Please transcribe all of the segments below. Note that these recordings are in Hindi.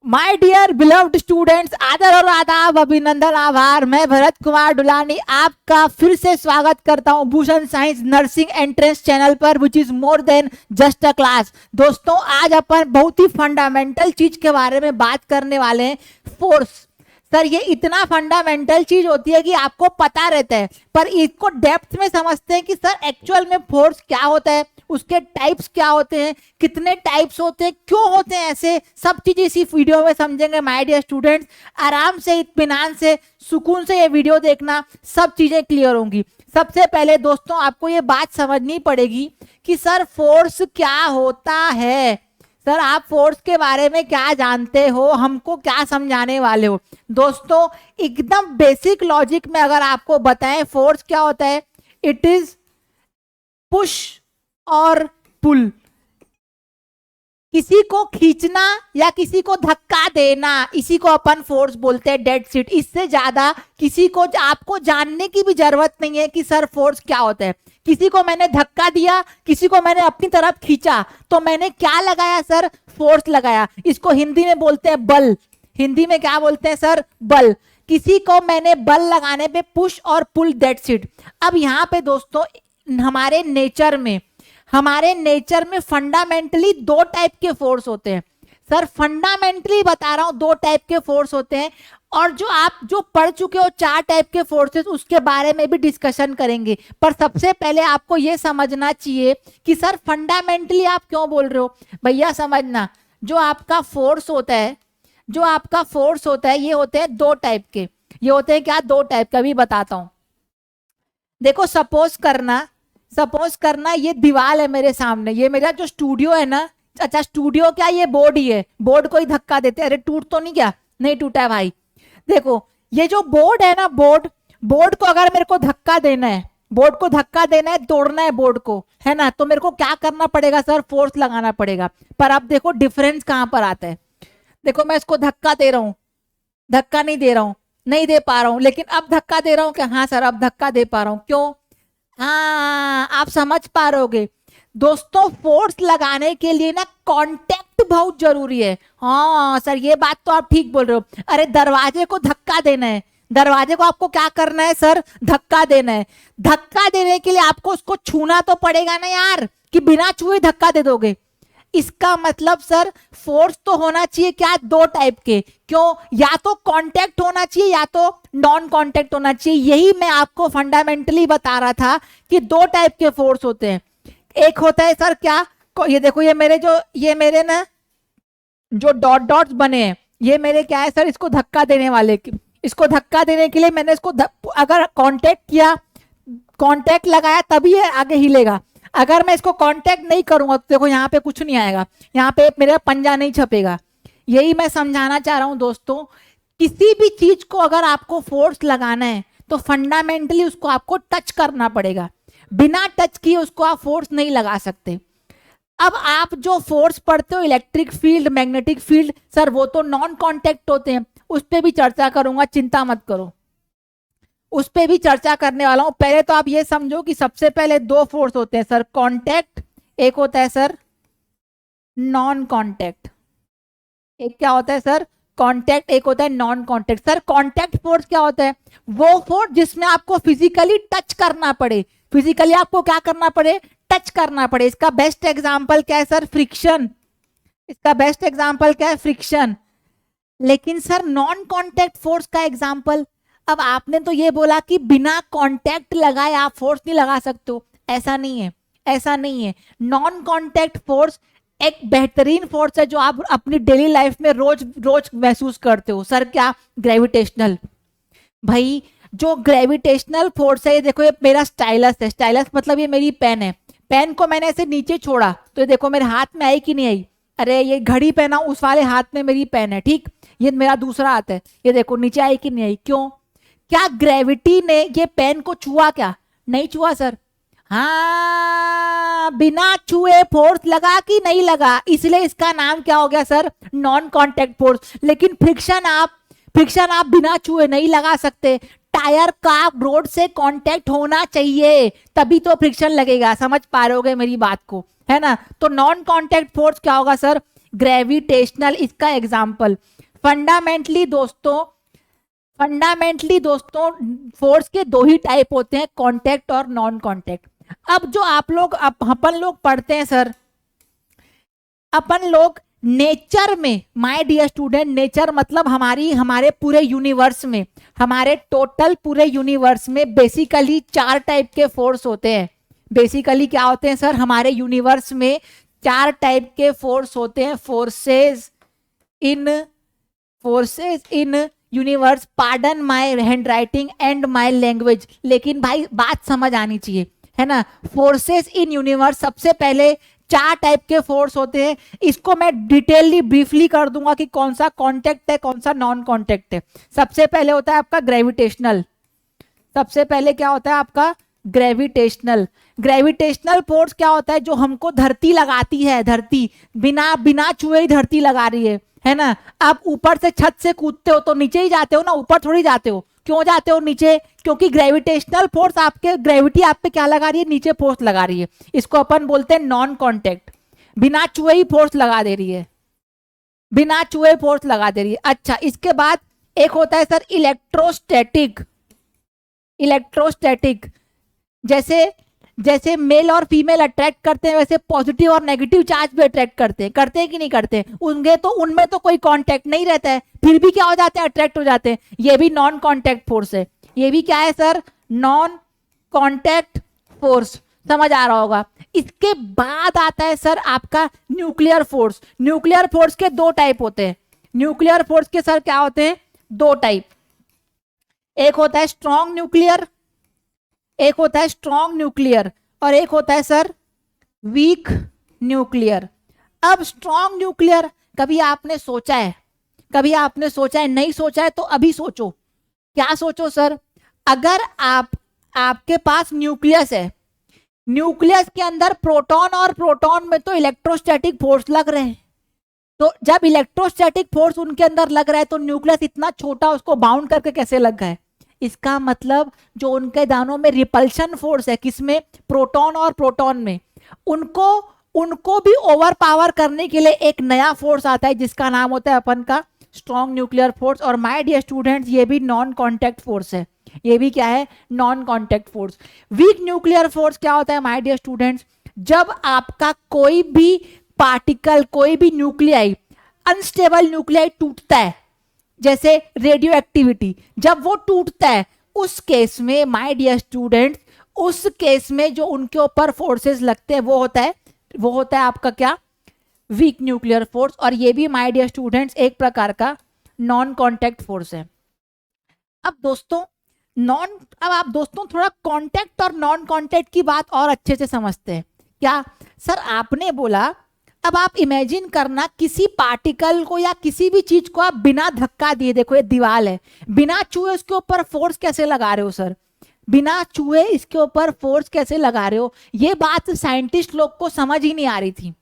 माय डियर बिलव्ड स्टूडेंट्स, आदर और आदाब, अभिनंदन, आभार। मैं भरत कुमार डुलानी आपका फिर से स्वागत करता हूं Bhushan science nursing entrance channel पर, which is more than just a class. दोस्तों, आज अपन बहुत ही फंडामेंटल चीज के बारे में बात करने वाले हैं, फोर्स। सर, ये इतना फंडामेंटल चीज होती है कि आपको पता रहता है, पर इसको डेप्थ में समझते हैं कि सर एक्चुअल में फोर्स क्या होता है, उसके टाइप्स क्या होते हैं, कितने टाइप्स होते हैं, क्यों होते हैं, ऐसे सब चीज इसी वीडियो में समझेंगे माय डियर स्टूडेंट्स। आराम से, इत्मीनान से, सुकून से ये वीडियो देखना, सब चीजें क्लियर होंगी। सबसे पहले दोस्तों, आपको ये बात समझनी पड़ेगी कि सर फोर्स क्या होता है। सर, आप फोर्स के बारे में क्या जानते हो, हमको क्या समझाने वाले हो। दोस्तों, एकदम बेसिक लॉजिक में अगर आपको बताएं फोर्स क्या होता है, इट इज पुश और पुल। किसी को खींचना या किसी को धक्का देना, इसी को अपन फोर्स बोलते हैं, डेड सीट। इससे ज्यादा किसी को आपको जानने की भी जरूरत नहीं है कि सर फोर्स क्या होता है। किसी को मैंने धक्का दिया, किसी को मैंने अपनी तरफ खींचा, तो मैंने क्या लगाया सर, फोर्स लगाया। इसको हिंदी में बोलते हैं बल। हिंदी में क्या बोलते हैं सर, बल। किसी को मैंने बल लगाने पे पुश और पुल, डेड सीट। अब यहाँ पे दोस्तों, हमारे नेचर में फंडामेंटली दो टाइप के फोर्स होते हैं। सर, फंडामेंटली बता रहा हूं, दो टाइप के फोर्स होते हैं। और जो आप जो पढ़ चुके हो चार टाइप के फोर्सेस, उसके बारे में भी डिस्कशन करेंगे। पर सबसे पहले आपको यह समझना चाहिए कि सर फंडामेंटली आप क्यों बोल रहे हो। भैया समझना, जो आपका फोर्स होता है ये होते हैं दो टाइप के। ये होते हैं क्या, दो टाइप का भी बताता हूं। देखो, सपोज करना ये दीवार है मेरे सामने, ये मेरा जो स्टूडियो है ना। अच्छा, स्टूडियो क्या, ये बोर्ड ही है। बोर्ड को ही धक्का देते हैं, अरे टूट तो नहीं गया, नहीं टूटा है भाई। देखो, ये जो बोर्ड है ना, बोर्ड को अगर मेरे को धक्का देना है, तोड़ना है बोर्ड को, है ना, तो मेरे को क्या करना पड़ेगा सर, फोर्स लगाना पड़ेगा। पर अब देखो डिफरेंस कहां पर आता है। देखो, मैं इसको धक्का दे रहा हूं, धक्का नहीं दे रहा हूं, नहीं दे पा रहा हूं, लेकिन अब धक्का दे रहा हूं क्या, हाँ सर अब धक्का दे पा रहा हूं। क्यों, हाँ आप समझ पा रहोगे दोस्तों, फोर्स लगाने के लिए ना कांटेक्ट बहुत जरूरी है। हाँ सर, ये बात तो आप ठीक बोल रहे हो। अरे दरवाजे को धक्का देना है, दरवाजे को आपको क्या करना है सर, धक्का देना है। धक्का देने के लिए आपको उसको छूना तो पड़ेगा ना यार, कि बिना छुए धक्का दे दोगे। इसका मतलब सर फोर्स तो होना चाहिए क्या, दो टाइप के। क्यों, या तो कांटेक्ट होना चाहिए या तो नॉन कांटेक्ट होना चाहिए। यही मैं आपको फंडामेंटली बता रहा था कि दो टाइप के फोर्स होते हैं। एक होता है सर क्या, ये देखो, ये मेरे ना जो डॉट डॉट्स बने हैं, ये मेरे क्या है सर, इसको धक्का देने वाले। इसको धक्का देने के लिए मैंने इसको अगर कांटेक्ट किया, कांटेक्ट लगाया, तभी ये आगे हिलेगा। अगर मैं इसको कांटेक्ट नहीं करूंगा तो देखो यहाँ पे कुछ नहीं आएगा, यहाँ पे मेरा पंजा नहीं छपेगा। यही मैं समझाना चाह रहा हूं दोस्तों, किसी भी चीज को अगर आपको फोर्स लगाना है तो फंडामेंटली उसको आपको टच करना पड़ेगा। बिना टच किए उसको आप फोर्स नहीं लगा सकते। अब आप जो फोर्स पढ़ते हो, electric field, magnetic field, sir वो तो नॉन कांटेक्ट होते हैं, उस पर भी चर्चा करूंगा, चिंता मत करो, उस पे भी चर्चा करने वाला हूं। पहले तो आप ये समझो कि सबसे पहले दो फोर्स होते हैं सर, कांटेक्ट, एक होता है सर नॉन कांटेक्ट। एक क्या होता है सर, कांटेक्ट, एक होता है non contact. Sir contact force क्या होता है, वो फोर्स जिसमें आपको फिजिकली टच करना पड़े, फिजिकली आपको क्या करना पड़े, टच करना पड़े। इसका बेस्ट एग्जांपल क्या है सर, फ्रिक्शन। इसका बेस्ट एग्जांपल क्या है, फ्रिक्शन। लेकिन सर नॉन कांटेक्ट फोर्स का एग्जांपल, अब आपने तो ये बोला कि बिना कांटेक्ट लगाए आप फोर्स नहीं लगा सकते हो। ऐसा नहीं है। नॉन कांटेक्ट फोर्स एक बेहतरीन फोर्स है जो आप अपनी डेली लाइफ में रोज महसूस करते हो। सर क्या, ग्रेविटेशनल। भाई जो ग्रेविटेशनल फोर्स है, ये देखो, ये मेरा स्टाइलस है, स्टाइलस मतलब ये मेरी पेन है। पेन को मैंने ऐसे नीचे छोड़ा तो ये देखो मेरे हाथ में आई कि नहीं आई। अरे ये घड़ी पहना, उस वाले हाथ में मेरी पेन है, ठीक, ये मेरा दूसरा हाथ है, ये देखो नीचे आई कि नहीं आई। क्यों, क्या ग्रेविटी ने ये पेन को छुआ क्या, नहीं छुआ सर। हाँ, बिना छुए फोर्स लगा कि नहीं लगा, इसलिए इसका नाम क्या हो गया सर, नॉन कांटेक्ट फोर्स। लेकिन फ्रिक्शन आप बिना छुए नहीं लगा सकते। टायर का रोड से कांटेक्ट होना चाहिए, तभी तो फ्रिक्शन लगेगा। समझ पा रहे होगे मेरी बात को, है ना। तो नॉन कांटेक्ट फोर्स क्या होगा सर, ग्रेविटेशनल। इसका एग्जाम्पल फंडामेंटली दोस्तों फोर्स के दो ही टाइप होते हैं, कांटेक्ट और नॉन कांटेक्ट। अब जो अपन लोग पढ़ते हैं सर, अपन लोग नेचर में, माय डियर स्टूडेंट, नेचर मतलब हमारे पूरे यूनिवर्स में, हमारे टोटल पूरे यूनिवर्स में बेसिकली 4 टाइप के फोर्स होते हैं। बेसिकली क्या होते हैं सर, हमारे यूनिवर्स में 4 टाइप के फोर्स होते हैं। Forces in universe, pardon my handwriting and my language, लेकिन भाई बात समझ आनी चाहिए, है ना। फोर्सेस इन यूनिवर्स, सबसे पहले 4 टाइप के फोर्स होते हैं। इसको मैं डिटेलली ब्रीफली कर दूंगा कि कौन सा कांटेक्ट है, कौन सा नॉन कांटेक्ट है। सबसे पहले होता है आपका ग्रेविटेशनल। सबसे पहले क्या होता है आपका ग्रेविटेशनल फोर्स क्या होता है, जो हमको धरती लगाती है, धरती बिना छुए ही धरती लगा रही है ना। आप ऊपर से छत से कूदते हो तो नीचे ही जाते हो ना, ऊपर थोड़ी जाते हो। क्यों जाते हो नीचे? क्योंकि ग्रेविटेशनल फोर्स ग्रेविटी आप पे क्या लगा रही है, नीचे फोर्स लगा रही है। इसको अपन बोलते हैं नॉन कांटेक्ट, बिना छुए ही फोर्स लगा दे रही है, बिना छुए फोर्स लगा दे रही है। अच्छा, इसके बाद एक होता है सर इलेक्ट्रोस्टैटिक। जैसे मेल और फीमेल अट्रैक्ट करते हैं, वैसे पॉजिटिव और नेगेटिव चार्ज भी अट्रैक्ट करते हैं कि नहीं करते? उनमें तो कोई कांटेक्ट नहीं रहता है, फिर भी क्या हो जाते हैं, अट्रैक्ट हो जाते हैं। ये भी नॉन कांटेक्ट फोर्स है। ये भी क्या है सर, नॉन कांटेक्ट फोर्स। समझ आ रहा होगा। इसके बाद आता है सर आपका न्यूक्लियर फोर्स। न्यूक्लियर फोर्स के 2 टाइप होते हैं। न्यूक्लियर फोर्स के सर क्या होते हैं, 2 टाइप। एक होता है स्ट्रॉन्ग न्यूक्लियर, और एक होता है सर वीक न्यूक्लियर। अब स्ट्रॉन्ग न्यूक्लियर कभी आपने सोचा है, नहीं सोचा है तो अभी सोचो। क्या सोचो सर, अगर आपके पास न्यूक्लियस है, न्यूक्लियस के अंदर प्रोटॉन में तो इलेक्ट्रोस्टैटिक फोर्स लग रहे हैं। तो जब इलेक्ट्रोस्टैटिक फोर्स उनके अंदर लग रहा है तो न्यूक्लियस इतना छोटा, उसको बाउंड करके कैसे लग गए? इसका मतलब जो उनके दानों में रिपल्शन फोर्स है, किसमें? प्रोटॉन में, उनको भी ओवर पावर करने के लिए एक नया फोर्स आता है जिसका नाम होता है अपन का स्ट्रॉन्ग न्यूक्लियर फोर्स। और माय डियर स्टूडेंट्स, ये भी नॉन कांटेक्ट फोर्स है। ये भी क्या है, non contact force. Weak nuclear force क्या होता है माय डियर स्टूडेंट्स, जब आपका कोई भी पार्टिकल, कोई भी न्यूक्लियाई, अनस्टेबल न्यूक्लियाई टूटता है, जैसे रेडियो एक्टिविटी, जब वो टूटता है, उस केस में माय डियर स्टूडेंट्स, उस केस में जो उनके ऊपर फोर्सेस लगते हैं वो होता है आपका क्या, वीक न्यूक्लियर फोर्स। और ये भी माय डियर स्टूडेंट्स एक प्रकार का नॉन कांटेक्ट फोर्स है। अब आप दोस्तों थोड़ा कांटेक्ट और नॉन कांटेक्ट की बात और अच्छे से समझते हैं। क्या सर आपने बोला, अब आप इमेजिन करना किसी पार्टिकल को या किसी भी चीज को आप बिना धक्का दिए, देखो ये दीवार है, बिना छुए उसके ऊपर फोर्स कैसे लगा रहे हो सर? बिना छुए इसके ऊपर फोर्स कैसे लगा रहे हो? ये बात साइंटिस्ट लोग को समझ ही नहीं आ रही थी।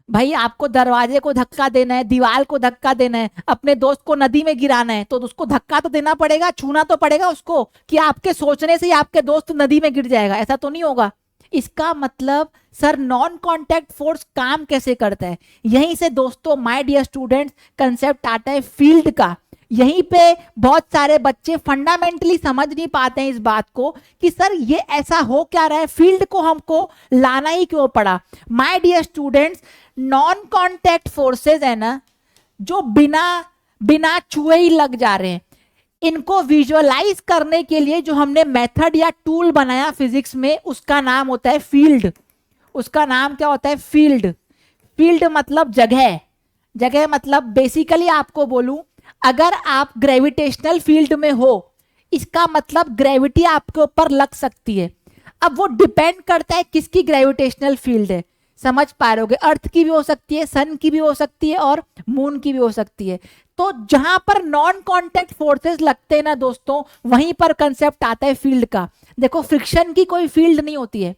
भाई आपको दरवाजे को धक्का देना है, दीवार को धक्का देना है, अपने दोस्त को नदी में गिराना है, तो उसको धक्का तो देना पड़ेगा, छूना तो पड़ेगा उसको, कि आपके सोचने से ही आपके दोस्त नदी में गिर जाएगा, ऐसा तो नहीं होगा। इसका मतलब सर नॉन कांटेक्ट फोर्स काम कैसे करता है? यहीं से दोस्तों माय डियर स्टूडेंट्स कंसेप्ट आता है फील्ड का। यहीं पे बहुत सारे बच्चे फंडामेंटली समझ नहीं पाते हैं इस बात को कि सर ये ऐसा हो क्या रहा है, फील्ड को हमको लाना ही क्यों पड़ा? My dear students, non contact forces है ना, जो बिना छुए ही लग जा रहे हैं, इनको विजुअलाइज करने के लिए जो हमने मेथड या टूल बनाया फिजिक्स में, उसका नाम होता है फील्ड। उसका नाम क्या होता है? फील्ड मतलब जगह मतलब बेसिकली आपको बोलूं, अगर आप ग्रेविटेशनल फील्ड में हो, इसका मतलब ग्रेविटी आपके ऊपर लग सकती है। अब वो डिपेंड करता है किसकी ग्रेविटेशनल फील्ड है, समझ पा रहे होगे? अर्थ की भी हो सकती है, सन की भी हो सकती है, और मून की भी हो सकती है। तो जहां पर नॉन कांटेक्ट फोर्सेस लगते हैं ना दोस्तों, वहीं पर कंसेप्ट आता है फील्ड का। देखो फ्रिक्शन की कोई फील्ड नहीं होती है।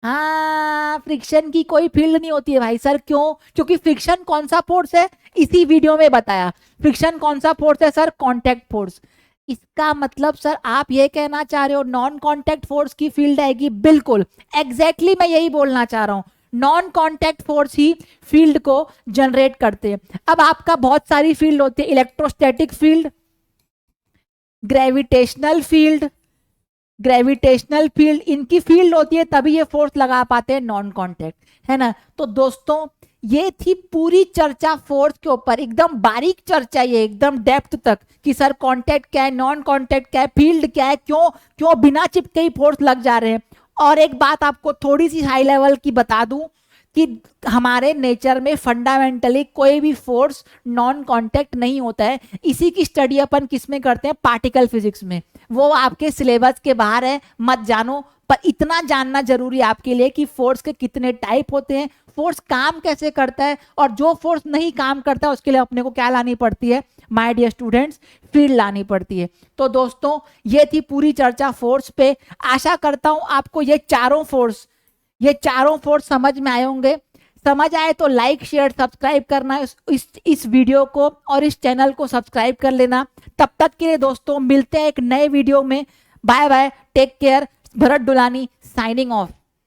हाँ, फ्रिक्शन की कोई फील्ड नहीं होती है भाई। सर क्यों? क्योंकि फ्रिक्शन कौन सा फोर्स है, इसी वीडियो में बताया। फ्रिक्शन कौन सा फोर्स है सर? Contact force. इसका मतलब सर आप ये कहना चाह रहे हो नॉन कांटेक्ट फोर्स की फील्ड आएगी? बिल्कुल एग्जैक्टली मैं यही बोलना चाह रहा हूं। नॉन कांटेक्ट फोर्स ही फील्ड को जनरेट करते हैं। अब आपका बहुत सारी फील्ड होती है, इलेक्ट्रोस्टैटिक फील्ड, ग्रेविटेशनल फील्ड, इनकी फील्ड होती है तभी ये फोर्स लगा पाते हैं नॉन कांटेक्ट, है ना। तो दोस्तों ये थी पूरी चर्चा फोर्स के ऊपर, एकदम बारीक चर्चा, ये एकदम डेप्थ तक कि सर कांटेक्ट क्या है, नॉन कांटेक्ट क्या है, फील्ड क्या है, क्यों क्यों बिना चिपके ही फोर्स लग जा रहे हैं। और एक बात आपको थोड़ी सी हाई लेवल की बता दूं कि हमारे नेचर में फंडामेंटली कोई भी फोर्स नॉन कांटेक्ट नहीं होता है। इसी की स्टडी अपन किस में करते हैं, पार्टिकल फिजिक्स में। वो आपके सिलेबस के बाहर है, मत जानो, पर इतना जानना जरूरी है आपके लिए कि फोर्स के कितने टाइप होते हैं, फोर्स काम कैसे करता है, और जो फोर्स नहीं काम करता उसके लिए अपने को क्या लानी पड़ती है माय डियर स्टूडेंट्स, फील्ड लानी पड़ती है। तो दोस्तों ये थी पूरी चर्चा फोर्स पे। आशा करता हूं आपको ये चारों फोर्स समझ में आए होंगे। समझ आए तो लाइक शेयर सब्सक्राइब करना इस वीडियो को, और इस चैनल को सब्सक्राइब कर लेना। तब तक के लिए दोस्तों मिलते हैं एक नए वीडियो में। Bye bye, take care. Bharat Dulani signing of.